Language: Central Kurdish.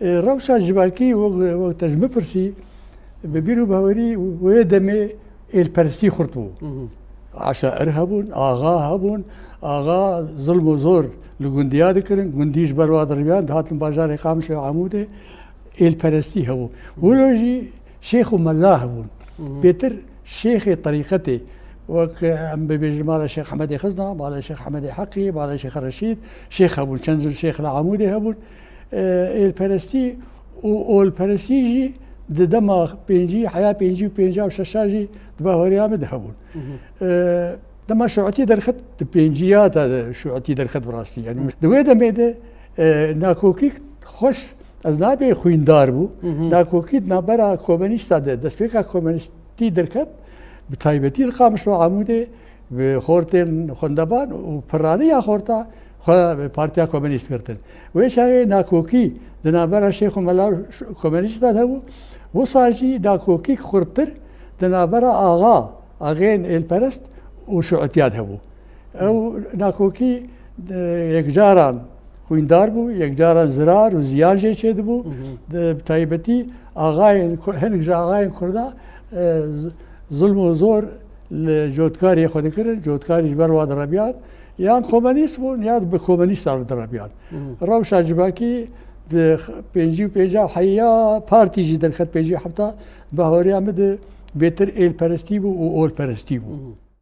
روشا جبالكي وقت مبرسي ببيرو باوري ويدمي البرسي خرطو عشاء ارهبون اغا ظلم وزور لغنديا ذكرن غنديش بروا دربيان دهات الباجار قامش عموده البرسي هو ولوجي شيخ ملا هون بيتر شيخ طريقته وك ام بجمال الشيخ حمد خزنه مال الشيخ حمد حقي مال الشيخ الرشيد شيخ هبون شنزل شيخ العمودي هبون البرستي والبرستيجي دما بينجي حياه بينجي وششاجي دبا مد هبون دما شعتي درخت بينجيات شعتي درخت براستي يعني دوي دميده ناكوكي خوش از نابي خويندار بو ناكوكي نابرا كومونيستا دسبيكا كومونيستي درخت بتايبتي القامش عمودي بخورتين خندبان وبرانيا خورتا بارتيا كومونيست كرتن ويش هاي ناكوكي دنابرا شيخ ملا كومونيستا هبو وصاجي ناكوكي خورتر دنابرا اغين البرست وشعتيات هبو او ناكوكي يكجاران خويندار بو يكجاران زرار وزيان جي چيد بو بتايبتي اغاين هنك اغاين كردا ظلم وزور لجودكاري خود كرن جودكاري بروا دربيان يان كومونيست بون ياد بكومونيست دربيان روشا جباكي بينجا حيا بارتي جي درخت بيجي حتى بهوريا مد بيتر البرستيبو و اول برستيبو